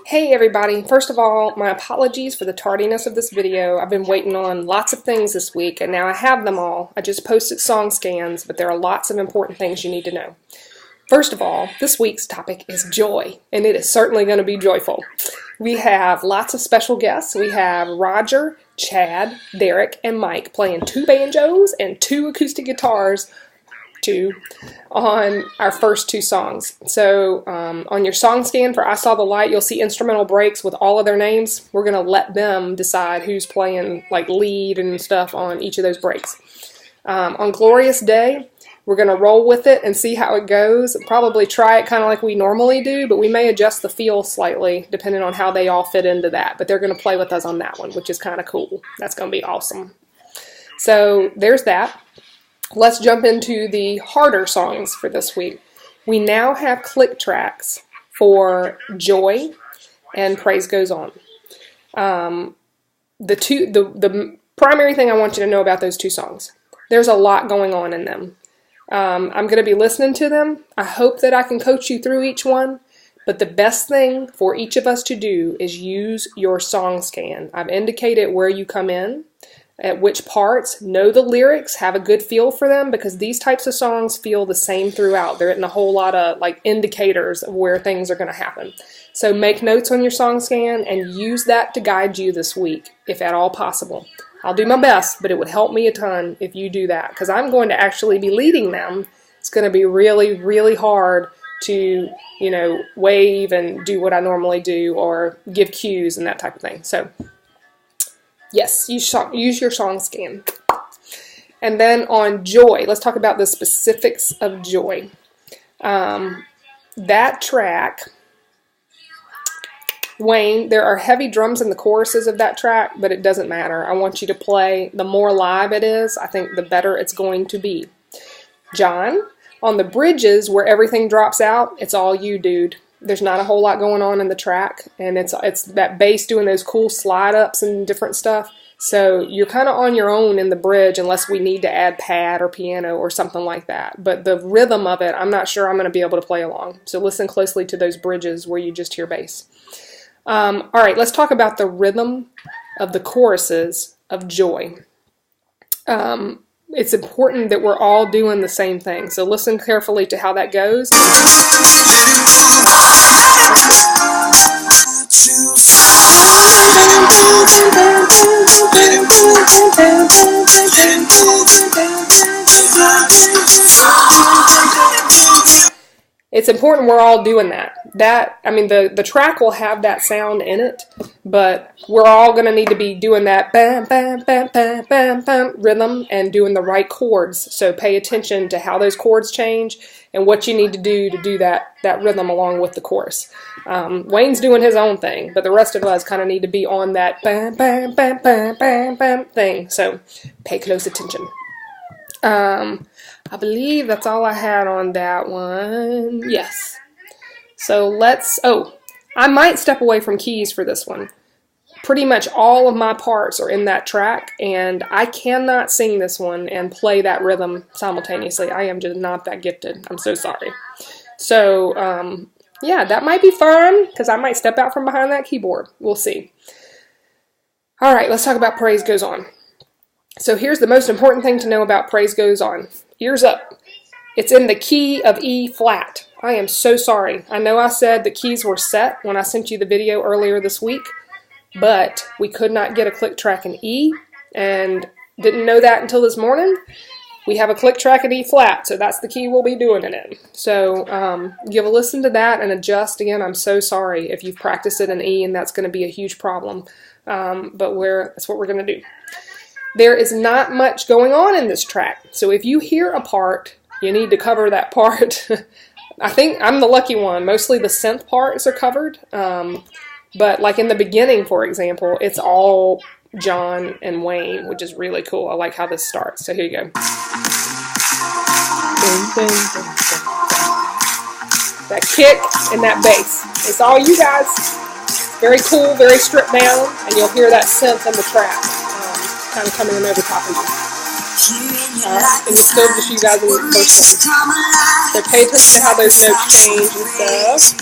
Hey everybody, first of all, my apologies for the tardiness of this video. I've been waiting on lots of things this week and now I have them all. I just posted song scans, but there are lots of important things you need to know. First of all, this week's topic is joy, and it is certainly going to be joyful. We have lots of special guests. We have Roger, Chad, Derek, and Mike playing 2 banjos and 2 acoustic guitars on our first 2 songs. So on your song scan for I Saw the Light, you'll see instrumental breaks with all of their names. We're going to let them decide who's playing like lead and stuff on each of those breaks. On Glorious Day, we're going to roll with it and see how it goes. Probably try it kind of like we normally do, but we may adjust the feel slightly depending on how they all fit into that. But they're going to play with us on that one, which is kind of cool. That's going to be awesome. So there's that. Let's jump into the harder songs for this week. We now have click tracks for Joy and Praise Goes On. The primary thing I want you to know about those 2 songs, there's a lot going on in them. I'm going to be listening to them. I hope that I can coach you through each one, but the best thing for each of us to do is use your song scan. I've indicated where you come in, at which parts, know the lyrics, have a good feel for them, because these types of songs feel the same throughout. They're in a whole lot of like indicators of where things are going to happen. So make notes on your song scan and use that to guide you this week, if at all possible. I'll do my best, but it would help me a ton if you do that, because I'm going to actually be leading them. It's going to be really, really hard to, wave and do what I normally do or give cues and that type of thing. So yes, use your song scan. And then on Joy, let's talk about the specifics of Joy. That track, Wayne, there are heavy drums in the choruses of that track, but it doesn't matter. I want you to play. The more live it is, I think the better it's going to be. John, on the bridges where everything drops out, it's all you, dude. There's not a whole lot going on in the track, and it's that bass doing those cool slide ups and different stuff. So you're kind of on your own in the bridge unless we need to add pad or piano or something like that. But the rhythm of it, I'm not sure I'm going to be able to play along. So listen closely to those bridges where you just hear bass. All right, let's talk about the rhythm of the choruses of Joy. It's important that we're all doing the same thing. So listen carefully to how that goes. It's important we're all doing that. The track will have that sound in it, but we're all going to need to be doing that bam, bam, bam, bam, bam, bam rhythm and doing the right chords. So pay attention to how those chords change and what you need to do that rhythm along with the chorus. Wayne's doing his own thing, but the rest of us kind of need to be on that bam, bam, bam, bam, bam, bam thing. So pay close attention. I believe that's all I had on that one. Yes. So I might step away from keys for this one. Pretty much all of my parts are in that track, and I cannot sing this one and play that rhythm simultaneously. I am just not that gifted. I'm so sorry. So, yeah, that might be fun, because I might step out from behind that keyboard. We'll see. All right, let's talk about Praise Goes On. So here's the most important thing to know about Praise Goes On. Ears up. It's in the key of E flat. I am so sorry. I know I said the keys were set when I sent you the video earlier this week, but we could not get a click track in E, and didn't know that until this morning. We have a click track in E flat, so that's the key we'll be doing it in. So give a listen to that and adjust. Again, I'm so sorry if you've practiced it in E, and that's going to be a huge problem, but that's what we're going to do. There is not much going on in this track, so if you hear a part, you need to cover that part. I think I'm the lucky one. Mostly the synth parts are covered, but like in the beginning, for example, it's all John and Wayne, which is really cool. I like how this starts. So here you go. That kick and that bass. It's all you guys. Very cool, very stripped down, and you'll hear that synth in the track. Kind of coming in over top of you. And it's still just you guys in the first one. So pay attention to how those notes change and stuff.